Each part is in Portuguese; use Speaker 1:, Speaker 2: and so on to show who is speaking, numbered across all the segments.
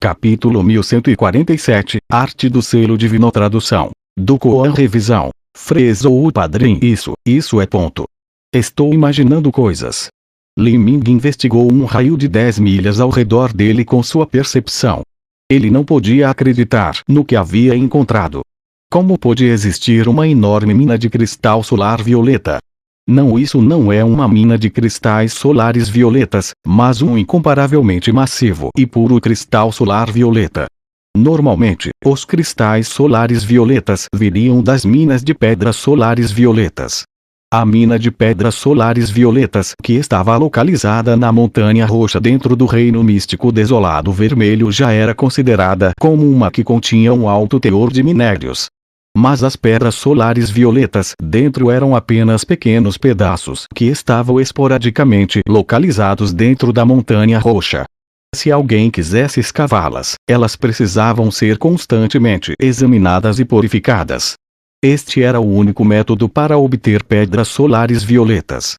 Speaker 1: Capítulo 1147, Arte do Selo Divino. Tradução do Koan. Revisão. Fresou o padrinho. Isso é ponto. Estou imaginando coisas. Li Ming investigou um raio de 10 milhas ao redor dele com sua percepção. Ele não podia acreditar no que havia encontrado. Como pôde existir uma enorme mina de cristal solar violeta? Não, isso não é uma mina de cristais solares violetas, mas um incomparavelmente massivo e puro cristal solar violeta. Normalmente, os cristais solares violetas viriam das minas de pedras solares violetas. A mina de pedras solares violetas, que estava localizada na Montanha Roxa dentro do Reino Místico Desolado Vermelho, já era considerada como uma que continha um alto teor de minérios. Mas as pedras solares violetas dentro eram apenas pequenos pedaços que estavam esporadicamente localizados dentro da Montanha Roxa. Se alguém quisesse escavá-las, elas precisavam ser constantemente examinadas e purificadas. Este era o único método para obter pedras solares violetas.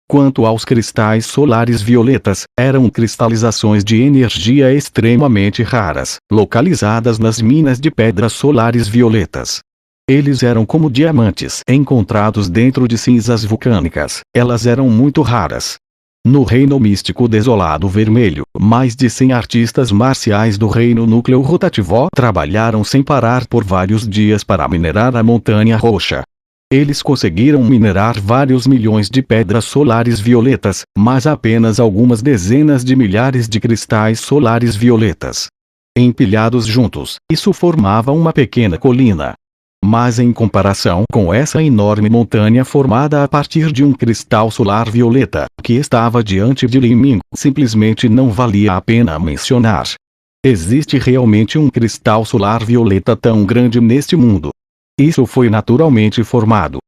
Speaker 1: Quanto aos cristais solares violetas, eram cristalizações de energia extremamente raras, localizadas nas minas de pedras solares violetas. Eles eram como diamantes encontrados dentro de cinzas vulcânicas, elas eram muito raras. No Reino Místico Desolado Vermelho, mais de 100 artistas marciais do Reino Núcleo Rotativo trabalharam sem parar por vários dias para minerar a Montanha Roxa. Eles conseguiram minerar vários milhões de pedras solares violetas, mas apenas algumas dezenas de milhares de cristais solares violetas. Empilhados juntos, isso formava uma pequena colina. Mas em comparação com essa enorme montanha formada a partir de um cristal solar violeta, que estava diante de Li Ming, simplesmente não valia a pena mencionar. Existe realmente um cristal solar violeta tão grande neste mundo? Isso foi naturalmente formado?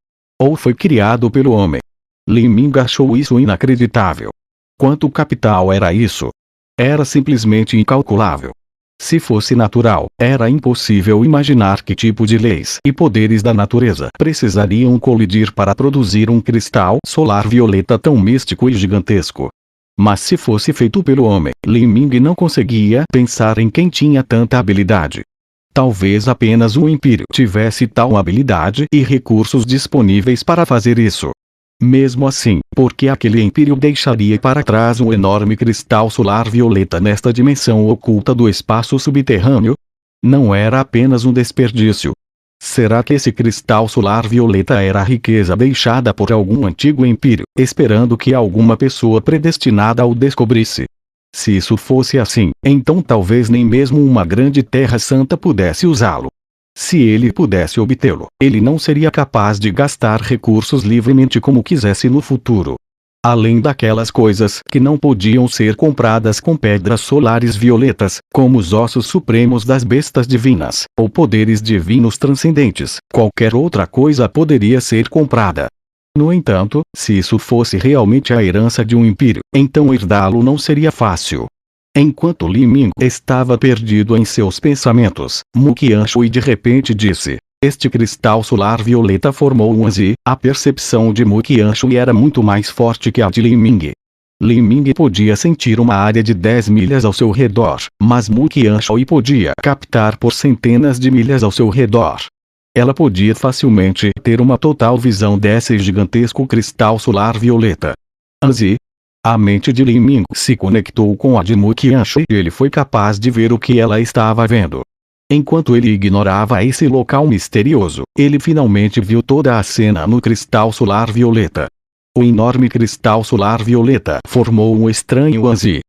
Speaker 1: Ou foi criado pelo homem? Li Ming achou isso inacreditável. Quanto capital era isso? Era simplesmente incalculável. Se fosse natural, era impossível imaginar que tipo de leis e poderes da natureza precisariam colidir para produzir um cristal solar violeta tão místico e gigantesco. Mas se fosse feito pelo homem, Li Ming não conseguia pensar em quem tinha tanta habilidade. Talvez apenas o Império tivesse tal habilidade e recursos disponíveis para fazer isso. Mesmo assim, por que aquele Império deixaria para trás um enorme cristal solar violeta nesta dimensão oculta do espaço subterrâneo? Não era apenas um desperdício. Será que esse cristal solar violeta era a riqueza deixada por algum antigo Império, esperando que alguma pessoa predestinada o descobrisse? Se isso fosse assim, então talvez nem mesmo uma grande Terra Santa pudesse usá-lo. Se ele pudesse obtê-lo, ele não seria capaz de gastar recursos livremente como quisesse no futuro. Além daquelas coisas que não podiam ser compradas com pedras solares violetas, como os ossos supremos das bestas divinas, ou poderes divinos transcendentes, qualquer outra coisa poderia ser comprada. No entanto, se isso fosse realmente a herança de um império, então herdá-lo não seria fácil. Enquanto Li Ming estava perdido em seus pensamentos, Mu Qianshui de repente disse: "Este cristal solar violeta formou um Anzi." A percepção de Mu Qianshui era muito mais forte que a de Li Ming. Li Ming podia sentir uma área de 10 milhas ao seu redor, mas Mu Qianshui podia captar por centenas de milhas ao seu redor. Ela podia facilmente ter uma total visão desse gigantesco cristal solar violeta. Anzi. A mente de Li Ming se conectou com a de Mu Qianshui e ele foi capaz de ver o que ela estava vendo. Enquanto ele ignorava esse local misterioso, ele finalmente viu toda a cena no cristal solar violeta. O enorme cristal solar violeta formou um estranho Anzi.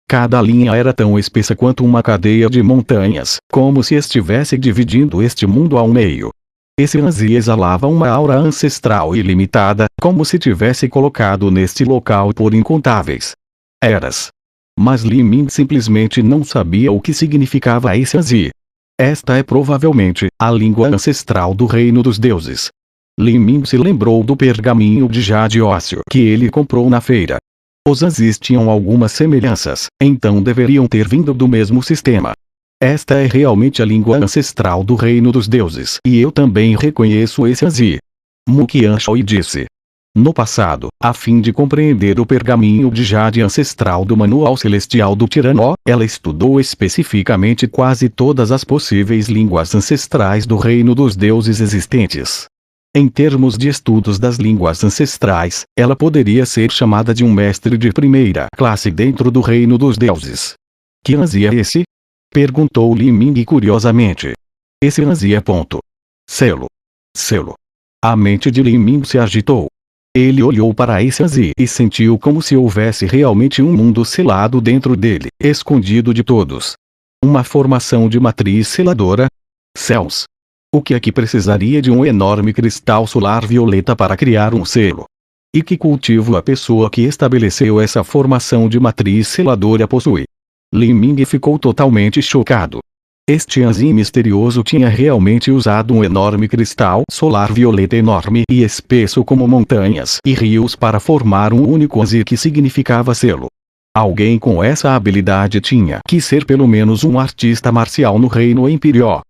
Speaker 1: Cada linha era tão espessa quanto uma cadeia de montanhas, como se estivesse dividindo este mundo ao meio. Esse Anzi exalava uma aura ancestral ilimitada, como se tivesse colocado neste local por incontáveis eras. Mas Li Ming simplesmente não sabia o que significava esse Anzi. Esta é provavelmente a língua ancestral do reino dos deuses. Li Ming se lembrou do pergaminho de jade ósseo que ele comprou na feira. Os Anzis tinham algumas semelhanças, então deveriam ter vindo do mesmo sistema. Esta é realmente a língua ancestral do reino dos deuses, e eu também reconheço esse Anzi. Mu Qianshui disse. No passado, a fim de compreender o pergaminho de jade ancestral do Manual Celestial do Tirano, ela estudou especificamente quase todas as possíveis línguas ancestrais do reino dos deuses existentes. Em termos de estudos das línguas ancestrais, ela poderia ser chamada de um mestre de primeira classe dentro do reino dos deuses. Que Anzi é esse? Perguntou Li Ming curiosamente. Esse Anzi é ponto. Selo. Selo. A mente de Li Ming se agitou. Ele olhou para esse Anzi e sentiu como se houvesse realmente um mundo selado dentro dele, escondido de todos. Uma formação de matriz seladora? Céus! O que é que precisaria de um enorme cristal solar violeta para criar um selo? E que cultivo a pessoa que estabeleceu essa formação de matriz seladora possui? Li Ming ficou totalmente chocado. Este Anzi misterioso tinha realmente usado um enorme cristal solar violeta enorme e espesso como montanhas e rios para formar um único Anzi que significava selo. Alguém com essa habilidade tinha que ser pelo menos um artista marcial no reino Empyrean.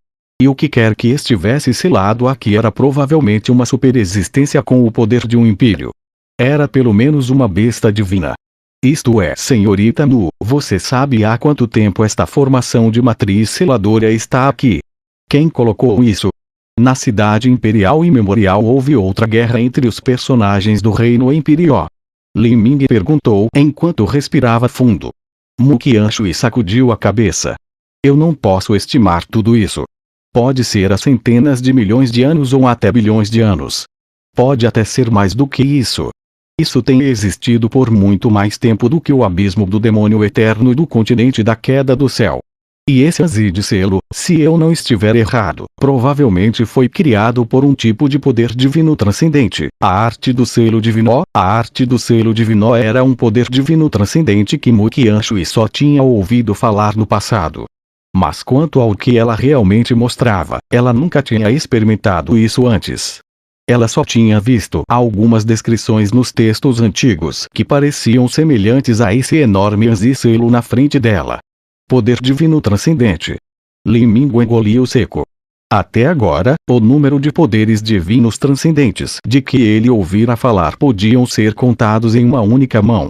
Speaker 1: E o que quer que estivesse selado aqui era provavelmente uma superexistência com o poder de um império. Era pelo menos uma besta divina. Isto é, senhorita Nu, você sabe há quanto tempo esta formação de matriz seladora está aqui? Quem colocou isso? Na cidade imperial e memorial houve outra guerra entre os personagens do reino Empyrean. Li Ming perguntou enquanto respirava fundo. Mu Qianshui sacudiu a cabeça. Eu não posso estimar tudo isso. Pode ser há centenas de milhões de anos ou até bilhões de anos. Pode até ser mais do que isso. Isso tem existido por muito mais tempo do que o abismo do demônio eterno do continente da queda do céu. E esse Anzi de selo, se eu não estiver errado, provavelmente foi criado por um tipo de poder divino transcendente. A arte do selo divino. A arte do selo divino era um poder divino transcendente que Mu Qianshui só tinha ouvido falar no passado. Mas quanto ao que ela realmente mostrava, ela nunca tinha experimentado isso antes. Ela só tinha visto algumas descrições nos textos antigos que pareciam semelhantes a esse enorme Anzi selo na frente dela. Poder divino transcendente. Li Ming engoliu seco. Até agora, o número de poderes divinos transcendentes de que ele ouvira falar podiam ser contados em uma única mão.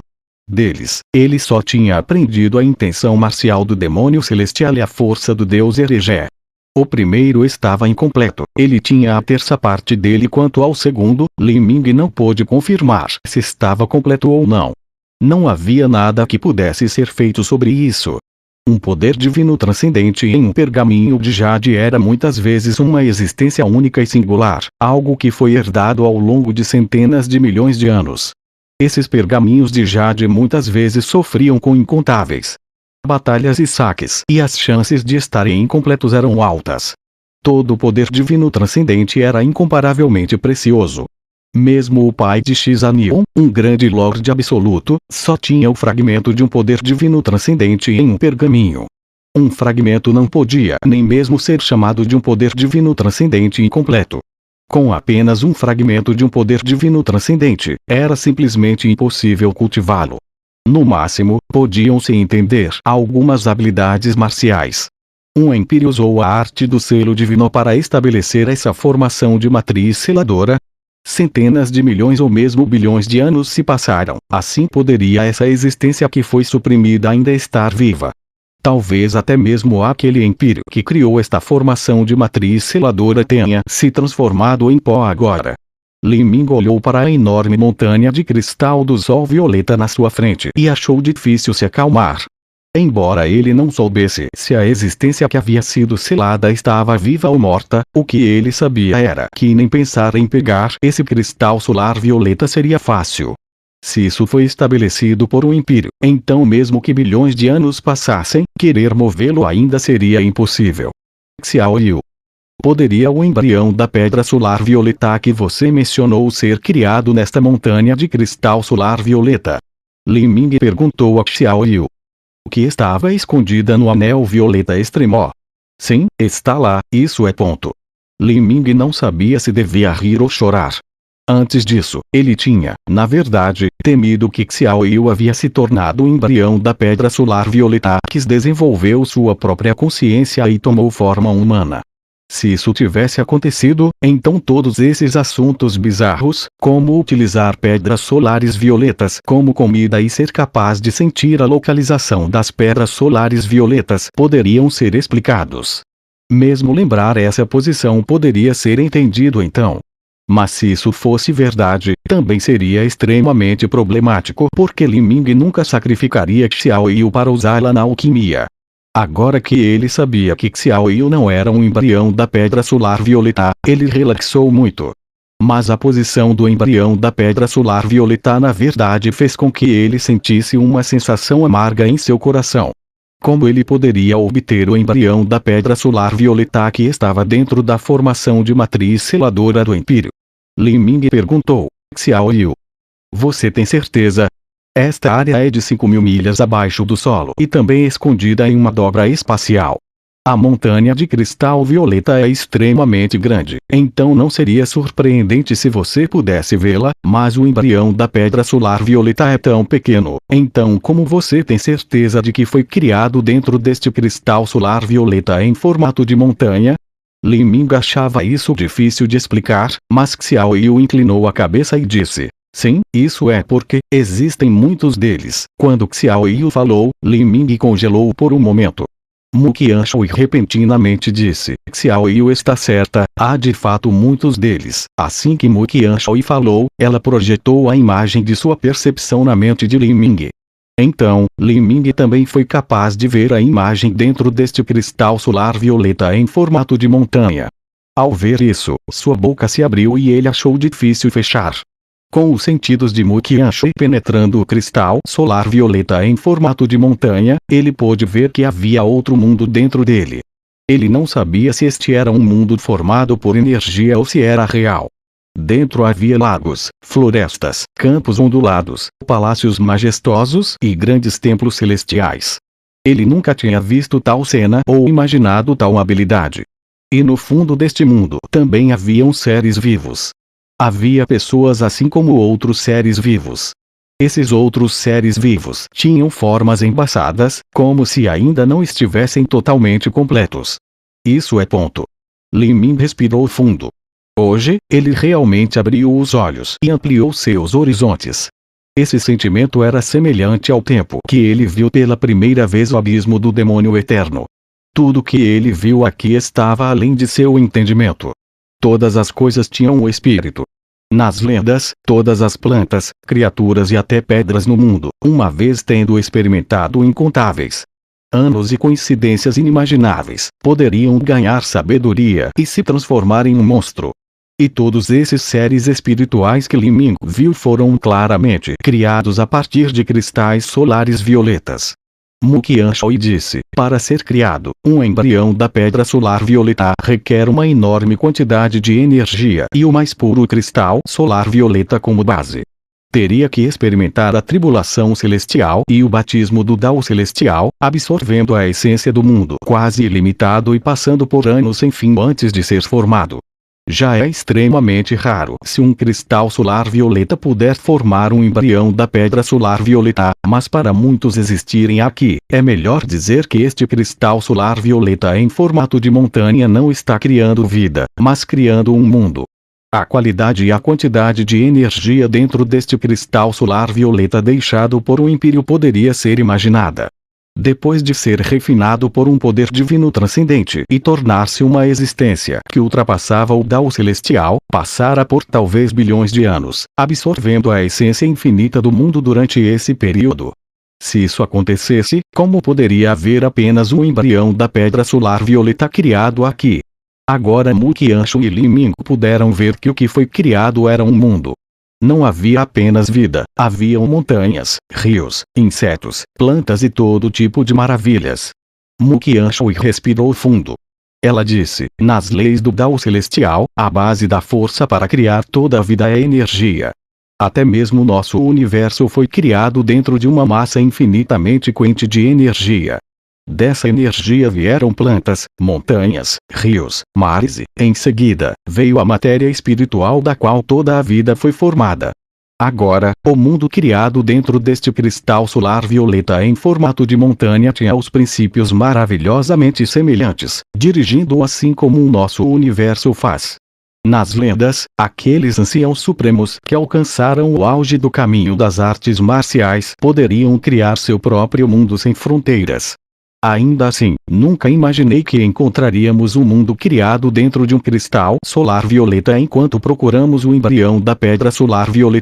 Speaker 1: Deles, ele só tinha aprendido a intenção marcial do demônio celestial e a força do deus Heregé. O primeiro estava incompleto, ele tinha a terça parte dele. Quanto ao segundo, Li Ming não pôde confirmar se estava completo ou não. Não havia nada que pudesse ser feito sobre isso. Um poder divino transcendente em um pergaminho de jade era muitas vezes uma existência única e singular, algo que foi herdado ao longo de centenas de milhões de anos. Esses pergaminhos de jade muitas vezes sofriam com incontáveis batalhas e saques, e as chances de estarem incompletos eram altas. Todo o poder divino transcendente era incomparavelmente precioso. Mesmo o pai de Xanion, um grande lorde absoluto, só tinha o fragmento de um poder divino transcendente em um pergaminho. Um fragmento não podia nem mesmo ser chamado de um poder divino transcendente incompleto. Com apenas um fragmento de um poder divino transcendente, era simplesmente impossível cultivá-lo. No máximo, podiam-se entender algumas habilidades marciais. Um Empyrean usou a arte do selo divino para estabelecer essa formação de matriz seladora. Centenas de milhões ou mesmo bilhões de anos se passaram, assim poderia essa existência que foi suprimida ainda estar viva. Talvez até mesmo aquele Empyrean que criou esta formação de matriz seladora tenha se transformado em pó agora. Li Ming olhou para a enorme montanha de cristal do sol violeta na sua frente e achou difícil se acalmar. Embora ele não soubesse se a existência que havia sido selada estava viva ou morta, o que ele sabia era que nem pensar em pegar esse cristal solar violeta seria fácil. Se isso foi estabelecido por um Empyrean, então mesmo que bilhões de anos passassem, querer movê-lo ainda seria impossível. Xiao Yu. Poderia o embrião da pedra solar violeta que você mencionou ser criado nesta montanha de cristal solar violeta? Li Ming perguntou a Xiao Yu. Que estava escondida no anel violeta extremo. Sim, está lá, isso é ponto. Li Ming não sabia se devia rir ou chorar. Antes disso, ele tinha, na verdade, temido que Xiao Yu havia se tornado o embrião da pedra solar violeta que desenvolveu sua própria consciência e tomou forma humana. Se isso tivesse acontecido, então todos esses assuntos bizarros, como utilizar pedras solares violetas como comida e ser capaz de sentir a localização das pedras solares violetas, poderiam ser explicados. Mesmo lembrar essa posição poderia ser entendido então. Mas se isso fosse verdade, também seria extremamente problemático porque Li Ming nunca sacrificaria Xiao Yu para usá-la na alquimia. Agora que ele sabia que Xiao Yu não era um embrião da pedra solar violeta, ele relaxou muito. Mas a posição do embrião da pedra solar violeta na verdade fez com que ele sentisse uma sensação amarga em seu coração. Como ele poderia obter o embrião da pedra solar violeta que estava dentro da formação de matriz seladora do Império? Li Ming perguntou. Xiao Yu. Você tem certeza? Esta área é de 5.000 milhas abaixo do solo e também escondida em uma dobra espacial. A montanha de cristal violeta é extremamente grande, então não seria surpreendente se você pudesse vê-la, mas o embrião da pedra solar violeta é tão pequeno, então como você tem certeza de que foi criado dentro deste cristal solar violeta em formato de montanha? Li Ming achava isso difícil de explicar, mas Xiao Yu inclinou a cabeça e disse: sim, isso é porque existem muitos deles. Quando Xiao Yu falou, Li Ming congelou por um momento. Mu Qianshui repentinamente disse: Xiao Yu está certa, há de fato muitos deles. Assim que Mu Qianshui falou, ela projetou a imagem de sua percepção na mente de Li Ming. Então, Li Ming também foi capaz de ver a imagem dentro deste cristal solar violeta em formato de montanha. Ao ver isso, sua boca se abriu e ele achou difícil fechar. Com os sentidos de Mu Qianshui penetrando o cristal solar violeta em formato de montanha, ele pôde ver que havia outro mundo dentro dele. Ele não sabia se este era um mundo formado por energia ou se era real. Dentro havia lagos, florestas, campos ondulados, palácios majestosos e grandes templos celestiais. Ele nunca tinha visto tal cena ou imaginado tal habilidade. E no fundo deste mundo também haviam seres vivos. Havia pessoas assim como outros seres vivos. Esses outros seres vivos tinham formas embaçadas, como se ainda não estivessem totalmente completos. Isso é ponto. Li Ming respirou fundo. Hoje, ele realmente abriu os olhos e ampliou seus horizontes. Esse sentimento era semelhante ao tempo que ele viu pela primeira vez o abismo do demônio eterno. Tudo que ele viu aqui estava além de seu entendimento. Todas as coisas tinham um espírito. Nas lendas, todas as plantas, criaturas e até pedras no mundo, uma vez tendo experimentado incontáveis anos e coincidências inimagináveis, poderiam ganhar sabedoria e se transformar em um monstro. E todos esses seres espirituais que Li Ming viu foram claramente criados a partir de cristais solares violetas. Mu Qianshui disse: para ser criado, um embrião da pedra solar violeta requer uma enorme quantidade de energia e o mais puro cristal solar violeta como base. Teria que experimentar a tribulação celestial e o batismo do Dao celestial, absorvendo a essência do mundo quase ilimitado e passando por anos sem fim antes de ser formado. Já é extremamente raro se um cristal solar violeta puder formar um embrião da pedra solar violeta, mas para muitos existirem aqui, é melhor dizer que este cristal solar violeta em formato de montanha não está criando vida, mas criando um mundo. A qualidade e a quantidade de energia dentro deste cristal solar violeta deixado por um Império poderia ser imaginada. Depois de ser refinado por um poder divino transcendente e tornar-se uma existência que ultrapassava o Dao celestial, passara por talvez bilhões de anos, absorvendo a essência infinita do mundo durante esse período. Se isso acontecesse, como poderia haver apenas um embrião da pedra solar violeta criado aqui? Agora Mu Qianshui e Li Ming puderam ver que o que foi criado era um mundo. Não havia apenas vida, haviam montanhas, rios, insetos, plantas e todo tipo de maravilhas. Mu Qianshui respirou fundo. Ela disse: nas leis do Dao celestial, a base da força para criar toda a vida é energia. Até mesmo nosso universo foi criado dentro de uma massa infinitamente quente de energia. Dessa energia vieram plantas, montanhas, rios, mares e, em seguida, veio a matéria espiritual da qual toda a vida foi formada. Agora, o mundo criado dentro deste cristal solar violeta em formato de montanha tinha os princípios maravilhosamente semelhantes, dirigindo assim como o nosso universo faz. Nas lendas, aqueles anciãos supremos que alcançaram o auge do caminho das artes marciais poderiam criar seu próprio mundo sem fronteiras. Ainda assim, nunca imaginei que encontraríamos um mundo criado dentro de um cristal solar violeta enquanto procuramos o embrião da pedra solar violeta.